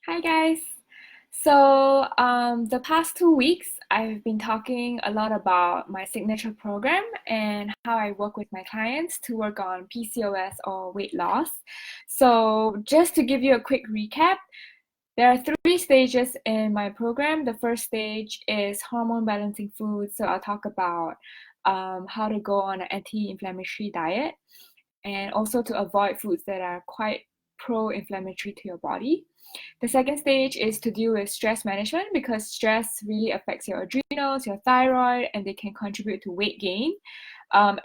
Hi guys. The past 2 weeks, I've been talking a lot about my signature program and how I work with my clients to work on PCOS or weight loss. So, just to give you a quick recap, there are three stages in my program. The first stage is hormone balancing food. So, I'll talk about how to go on an anti-inflammatory diet and also to avoid foods that are quite pro-inflammatory to your body. The second stage is to deal with stress management because stress really affects your adrenals, your thyroid, and they can contribute to weight gain,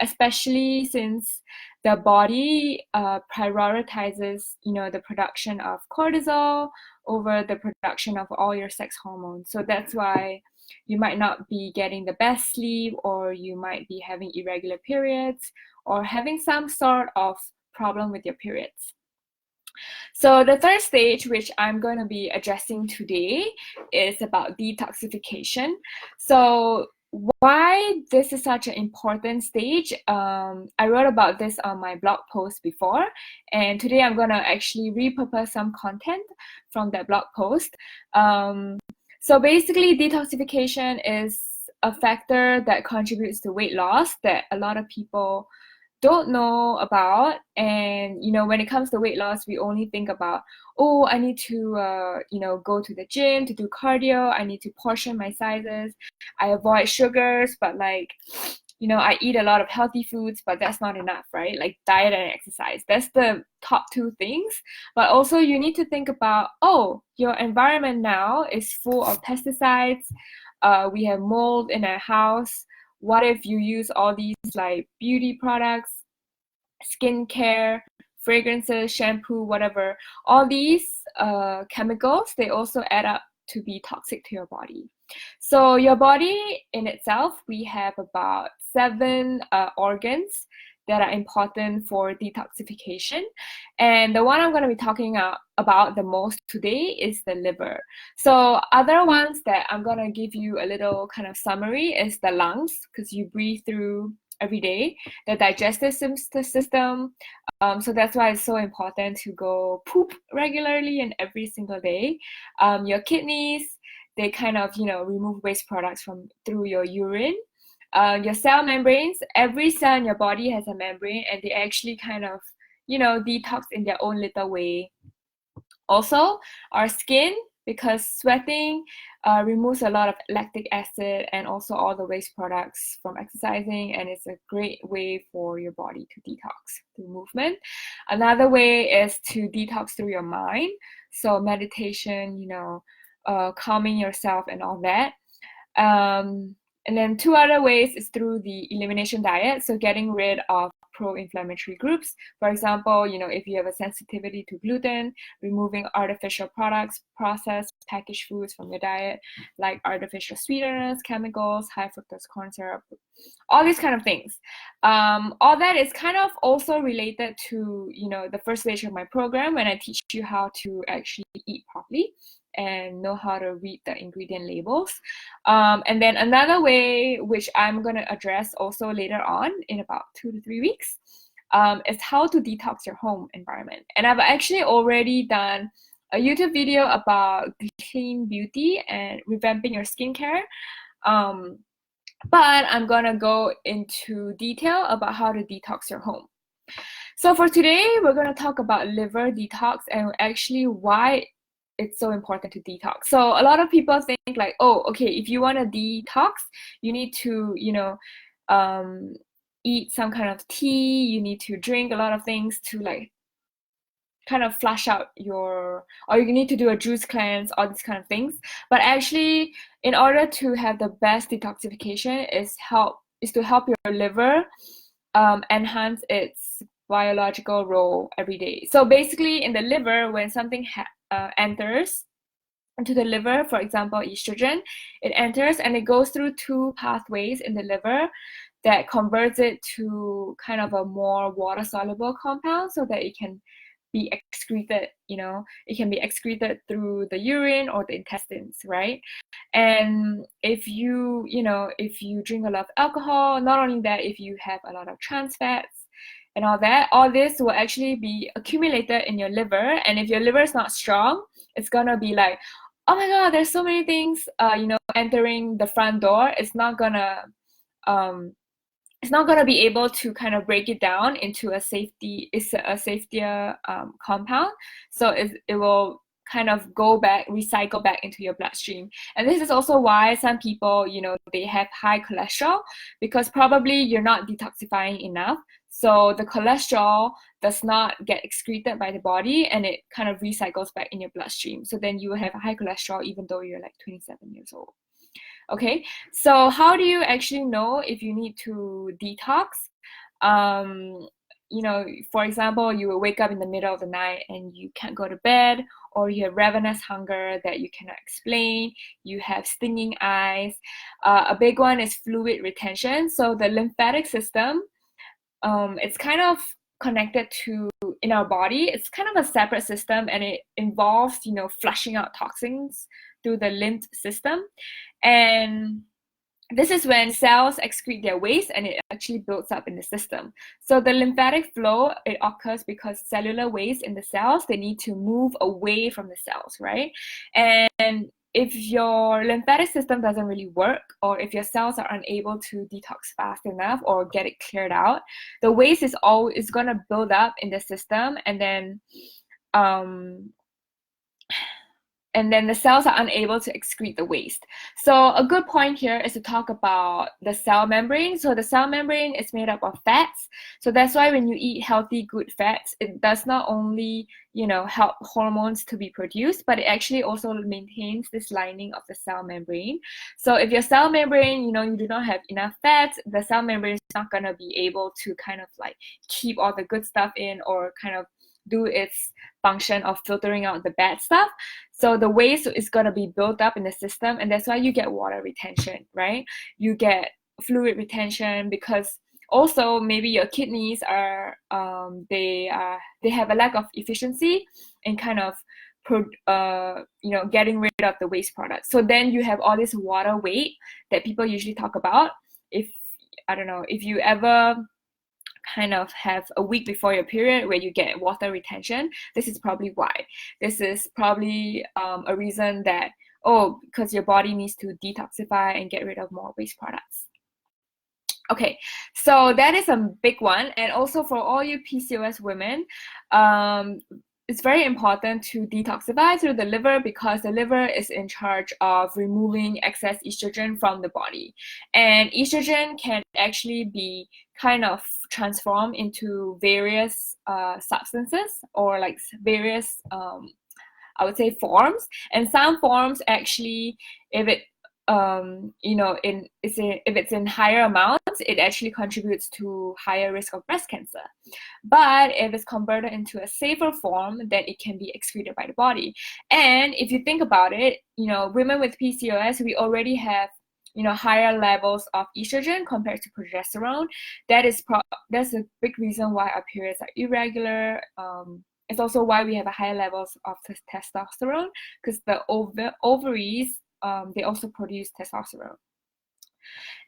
especially since the body prioritizes, the production of cortisol over the production of all your sex hormones. So that's why you might not be getting the best sleep, or you might be having irregular periods, or having some sort of problem with your periods. So the third stage, which I'm going to be addressing today, is about detoxification. So why this is such an important stage, I wrote about this on my blog post before, and today I'm going to actually repurpose some content from that blog post. So basically, detoxification is a factor that contributes to weight loss that a lot of people don't know about. And when it comes to weight loss, we only think about, oh, I need to go to the gym to do cardio, I need to portion my sizes, I avoid sugars, but I eat a lot of healthy foods, but that's not enough, right? Like diet and exercise, that's the top two things. But also you need to think about, oh, your environment now is full of pesticides, we have mold in our house. What if you use all these like beauty products, skincare, fragrances, shampoo, whatever? All these chemicals, they also add up to be toxic to your body. So your body in itself, we have about 7 organs that are important for detoxification. And the one I'm going to be talking about the most today is the liver. So other ones that I'm going to give you a little kind of summary is the lungs, because you breathe through every day, the digestive system. So that's why it's so important to go poop regularly and every single day. Your kidneys, they kind of remove waste products from through your urine. Your cell membranes, every cell in your body has a membrane, and they actually kind of detox in their own little way. Also, our skin, because sweating removes a lot of lactic acid and also all the waste products from exercising, and it's a great way for your body to detox through movement. Another way is to detox through your mind, so meditation, calming yourself and all that. And then 2 other ways is through the elimination diet, so getting rid of pro-inflammatory groups. For example, if you have a sensitivity to gluten, removing artificial products, processed packaged foods from your diet, like artificial sweeteners, chemicals, high fructose corn syrup, all these kind of things. All that is kind of also related to the first stage of my program, when I teach you how to actually eat properly and know how to read the ingredient labels. And then another way, which I'm going to address also later on in about 2 to 3 weeks, is how to detox your home environment. And I've actually already done a YouTube video about clean beauty and revamping your skincare. But I'm going to go into detail about how to detox your home. So for today, we're going to talk about liver detox and actually why it's so important to detox. So a lot of people think like, oh, okay, if you want to detox, you need to, eat some kind of tea, you need to drink a lot of things to like kind of flush out or you need to do a juice cleanse, all these kind of things. But actually, in order to have the best detoxification is to help your liver enhance its biological role every day. So basically, in the liver, when something enters into the liver, for example, estrogen, it enters and it goes through 2 pathways in the liver that converts it to kind of a more water-soluble compound so that it can be excreted, it can be excreted through the urine or the intestines, right? And if you drink a lot of alcohol, not only that, if you have a lot of trans fats, and all that, all this will actually be accumulated in your liver. And if your liver is not strong, it's gonna be like, oh my God, there's so many things, entering the front door. It's not gonna be able to kind of break it down into a safetier compound. So it will kind of recycle back into your bloodstream. And this is also why some people, they have high cholesterol, because probably you're not detoxifying enough. So the cholesterol does not get excreted by the body, and it kind of recycles back in your bloodstream. So then you will have a high cholesterol even though you're like 27 years old. Okay, so how do you actually know if you need to detox? For example, you will wake up in the middle of the night and you can't go to bed, or you have ravenous hunger that you cannot explain, you have stinging eyes. A big one is fluid retention. So the lymphatic system, it's kind of connected to, in our body, it's kind of a separate system, and it involves, flushing out toxins through the lymph system. And this is when cells excrete their waste and it actually builds up in the system. So the lymphatic flow, it occurs because cellular waste in the cells, they need to move away from the cells, right? And if your lymphatic system doesn't really work, or if your cells are unable to detox fast enough or get it cleared out, the waste is going to build up in the system, and then the cells are unable to excrete the waste. So a good point here is to talk about the cell membrane. So the cell membrane is made up of fats. So that's why when you eat healthy, good fats, it does not only, help hormones to be produced, but it actually also maintains this lining of the cell membrane. So if your cell membrane, you do not have enough fats, the cell membrane is not going to be able to kind of like keep all the good stuff in, or kind of do its function of filtering out the bad stuff. So the waste is going to be built up in the system, and that's why you get water retention, right? You get fluid retention, because also maybe your kidneys are they have a lack of efficiency in kind of getting rid of the waste products. So then you have all this water weight that people usually talk about. If you ever kind of have a week before your period where you get water retention, this is probably why. This is probably a reason that, because your body needs to detoxify and get rid of more waste products. Okay, so that is a big one. And also for all you PCOS women, it's very important to detoxify through the liver, because the liver is in charge of removing excess estrogen from the body. And estrogen can actually be kind of transformed into various substances, or like various, I would say, forms. And some forms actually, if it's in higher amounts, it actually contributes to higher risk of breast cancer. But if it's converted into a safer form, then it can be excreted by the body. And if you think about it, women with PCOS, we already have higher levels of estrogen compared to progesterone. That's a big reason why our periods are irregular. It's also why we have a higher levels of testosterone, because the ovaries, they also produce testosterone.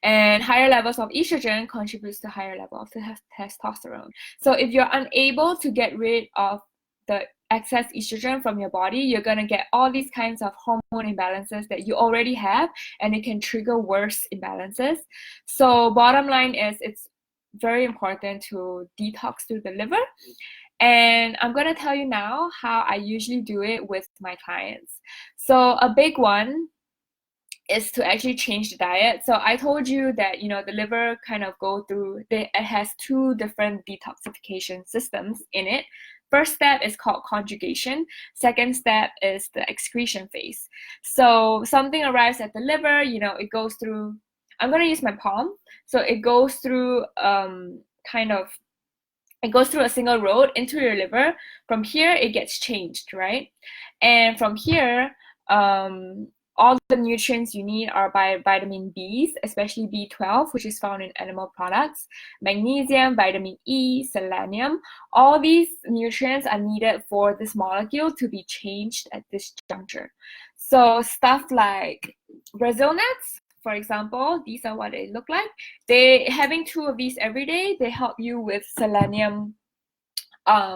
And higher levels of estrogen contributes to higher level of testosterone. So if you're unable to get rid of the excess estrogen from your body, you're going to get all these kinds of hormone imbalances that you already have, and it can trigger worse imbalances. So bottom line is, it's very important to detox through the liver. And I'm going to tell you now how I usually do it with my clients. So a big one is to actually change the diet. So I told you that, the liver kind of it has two different detoxification systems in it. First step is called conjugation. Second step is the excretion phase. So something arrives at the liver, it goes through, I'm going to use my palm. So it goes through it goes through a single road into your liver. From here, it gets changed, right? And from here, all the nutrients you need are by vitamin Bs, especially B12, which is found in animal products, magnesium, vitamin E, selenium. All these nutrients are needed for this molecule to be changed at this juncture. So stuff like Brazil nuts, for example, these are what they look like. They having 2 of these every day, they help you with selenium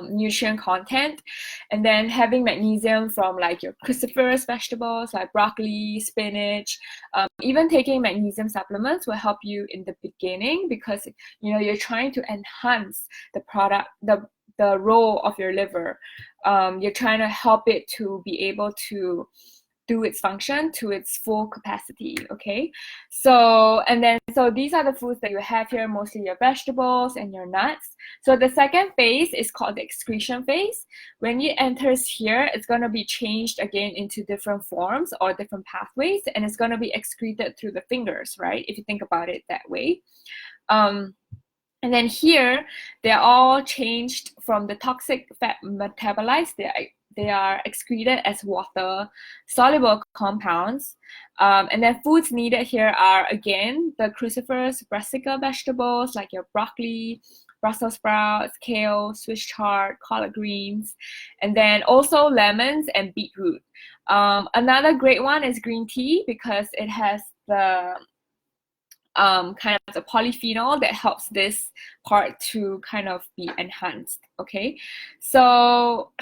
nutrient content, and then having magnesium from like your cruciferous vegetables like broccoli, spinach. Even taking magnesium supplements will help you in the beginning because you're trying to enhance the role of your liver. You're trying to help it to be able to do its function to its full capacity. Okay, so these are the foods that you have here, mostly your vegetables and your nuts. So the second phase is called the excretion phase. When it enters here, it's going to be changed again into different forms or different pathways, and it's going to be excreted through the fingers, right, if you think about it that way. And then here, they're all changed from the toxic fat metabolites. They are excreted as water-soluble compounds. And then foods needed here are, again, the cruciferous brassica vegetables like your broccoli, Brussels sprouts, kale, Swiss chard, collard greens, and then also lemons and beetroot. Another great one is green tea because it has the kind of the polyphenol that helps this part to kind of be enhanced. Okay, so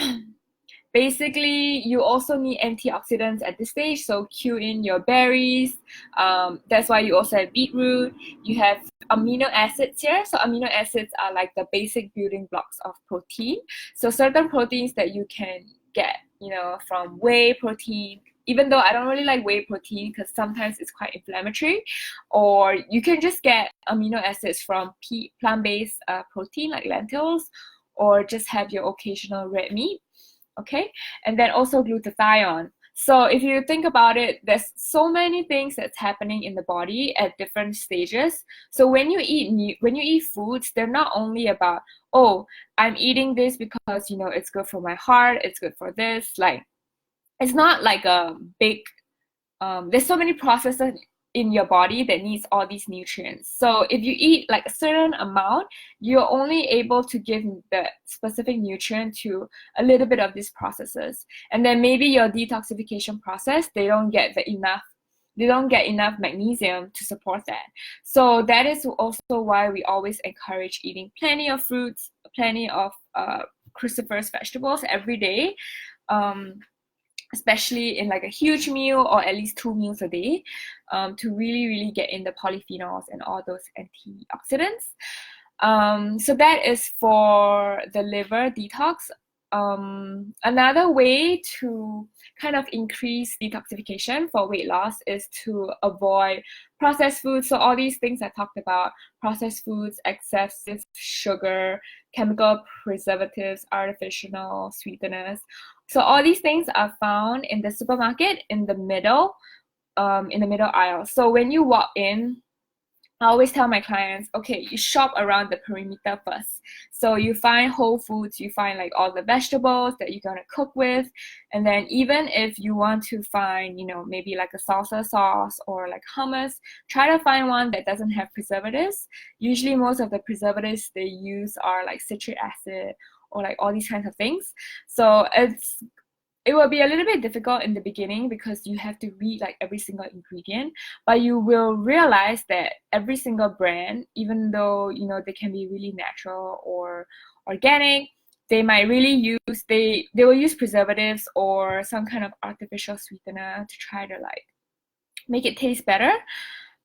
basically, you also need antioxidants at this stage, so cue in your berries. That's why you also have beetroot. You have amino acids here. So amino acids are like the basic building blocks of protein. So certain proteins that you can get, from whey protein, even though I don't really like whey protein because sometimes it's quite inflammatory, or you can just get amino acids from plant-based protein like lentils, or just have your occasional red meat. Okay, and then also glutathione. So if you think about it, there's so many things that's happening in the body at different stages. So when you eat foods, they're not only about, oh, I'm eating this because it's good for my heart, it's good for this. Like, it's not like a big there's so many processes in your body that needs all these nutrients. So if you eat like a certain amount, you're only able to give the specific nutrient to a little bit of these processes. And then maybe your detoxification process, they don't get enough magnesium to support that. So that is also why we always encourage eating plenty of fruits, plenty of cruciferous vegetables every day. Especially in like a huge meal or at least 2 meals a day, to really get in the polyphenols and all those antioxidants. So that is for the liver detox. Another way to kind of increase detoxification for weight loss is to avoid processed foods. So all these things I talked about, processed foods, excessive sugar, chemical preservatives, artificial sweeteners. So all these things are found in the supermarket in the middle aisle. So when you walk in, I always tell my clients, okay, you shop around the perimeter first. So you find whole foods, you find like all the vegetables that you're gonna cook with, and then even if you want to find, maybe like a salsa sauce or like hummus, try to find one that doesn't have preservatives. Usually most of the preservatives they use are like citric acid or like all these kinds of things. So it will be a little bit difficult in the beginning because you have to read like every single ingredient, but you will realize that every single brand, even though they can be really natural or organic, they might really they will use preservatives or some kind of artificial sweetener to try to like make it taste better.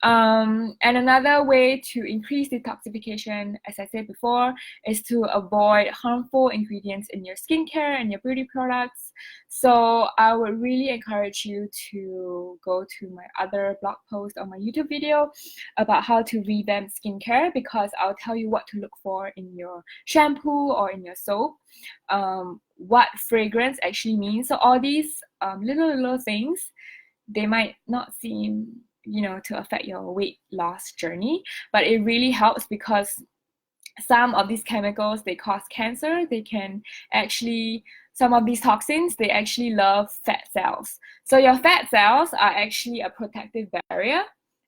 And another way to increase detoxification, as I said before, is to avoid harmful ingredients in your skincare and your beauty products. So I would really encourage you to go to my other blog post or my YouTube video about how to revamp skincare, because I'll tell you what to look for in your shampoo or in your soap, what fragrance actually means. So all these little things, they might not seem to affect your weight loss journey, but it really helps because some of these chemicals, they cause cancer. Some of these toxins, they actually love fat cells. So your fat cells are actually a protective barrier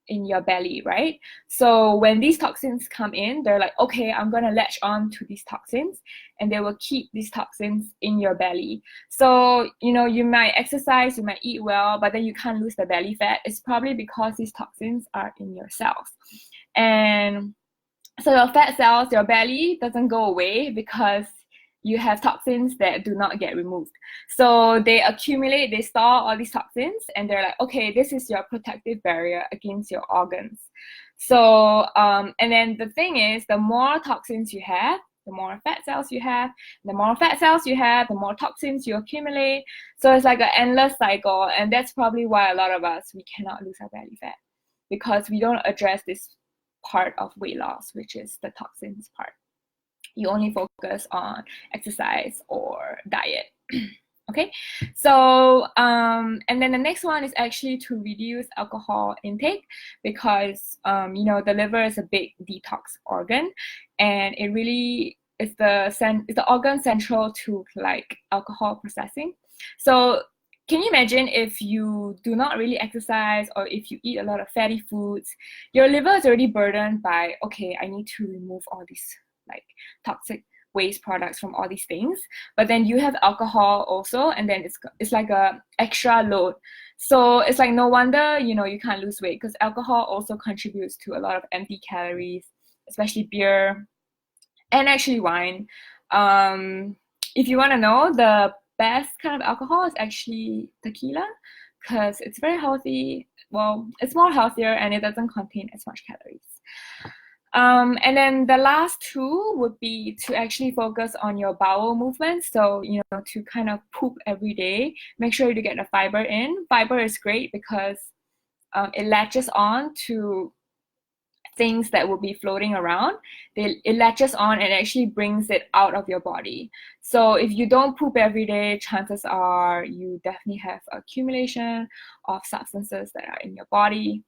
in your belly, right? So when these toxins come in, they're like, okay, I'm gonna latch on to these toxins, and they will keep these toxins in your belly. So, you might exercise, you might eat well, but then you can't lose the belly fat. It's probably because these toxins are in your cells. And so your fat cells, your belly doesn't go away because you have toxins that do not get removed. So they accumulate, they store all these toxins, and they're like, okay, this is your protective barrier against your organs. So, and then the thing is, the more toxins you have, the more fat cells you have, the more fat cells you have, the more toxins you accumulate. So it's like an endless cycle, and that's probably why a lot of us, we cannot lose our belly fat, because we don't address this part of weight loss, which is the toxins part. You only focus on exercise or diet. Okay, so and then the next one is actually to reduce alcohol intake, because the liver is a big detox organ, and it really is the organ central to like alcohol processing. So can you imagine if you do not really exercise, or if you eat a lot of fatty foods, your liver is already burdened by, okay, I need to remove all these like toxic waste products from all these things, but then you have alcohol also, and then it's like a extra load. So it's like no wonder you can't lose weight, because alcohol also contributes to a lot of empty calories, especially beer and actually wine. If you want to know, the best kind of alcohol is actually tequila, because it's very healthy. Well, it's more healthier, and it doesn't contain as much calories. And then the last two would be to actually focus on your bowel movements. So, to kind of poop every day, make sure to get the fiber in. Fiber is great because it latches on to things that will be floating around. It latches on and actually brings it out of your body. So if you don't poop every day, chances are you definitely have accumulation of substances that are in your body.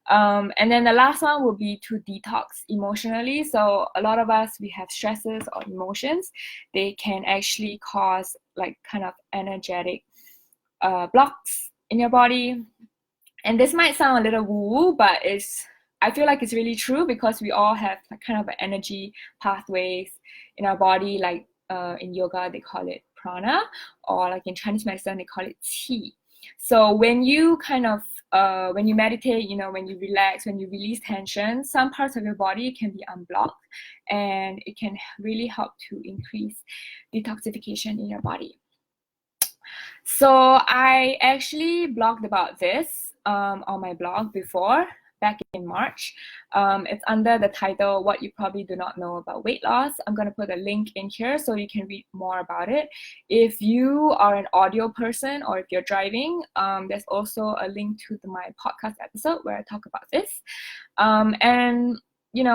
And then the last one will be to detox emotionally. So a lot of us, we have stresses or emotions. They can actually cause like kind of energetic blocks in your body. And this might sound a little woo-woo, but I feel like it's really true, because we all have like kind of energy pathways in our body. Like in yoga, they call it prana, or like in Chinese medicine, they call it qi. So when you kind of when you meditate, when you relax, when you release tension, some parts of your body can be unblocked, and it can really help to increase detoxification in your body. So I actually blogged about this on my blog before, back in March. It's under the title, What You Probably Do Not Know About Weight Loss. I'm going to put a link in here so you can read more about it. If you are an audio person, or if you're driving, there's also a link to my podcast episode where I talk about this. And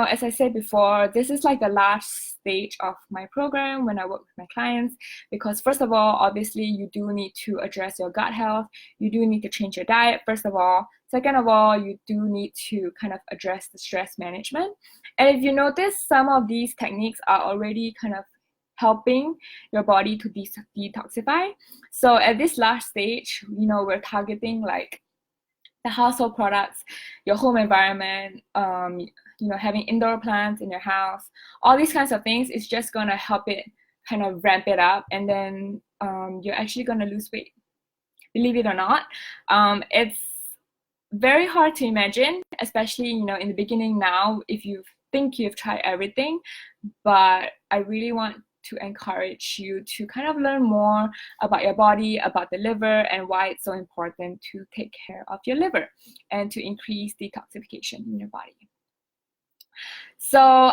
as I said before, this is like the last stage of my program when I work with my clients, because first of all, obviously you do need to address your gut health. You do need to change your diet, first of all. Second of all, you do need to kind of address the stress management. And if you notice, some of these techniques are already kind of helping your body to detoxify. So at this last stage, we're targeting like the household products, your home environment, having indoor plants in your house, all these kinds of things is just going to help it kind of ramp it up, and then you're actually going to lose weight. Believe it or not, it's very hard to imagine, especially in the beginning now, if you think you've tried everything. But I really want to encourage you to kind of learn more about your body, about the liver, and why it's so important to take care of your liver and to increase detoxification in your body. So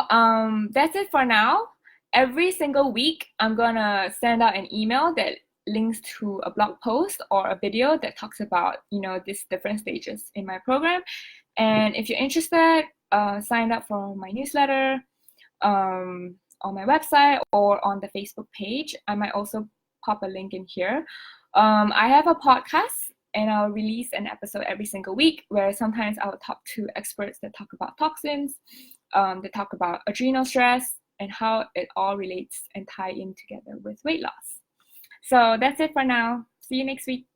that's it for now. Every single week, I'm gonna send out an email that links to a blog post or a video that talks about these different stages in my program. And if you're interested, sign up for my newsletter on my website or on the Facebook page. I might also pop a link in here. I have a podcast, and I'll release an episode every single week, where sometimes I'll talk to experts that talk about toxins, that talk about adrenal stress, and how it all relates and tie in together with weight loss. So that's it for now. See you next week.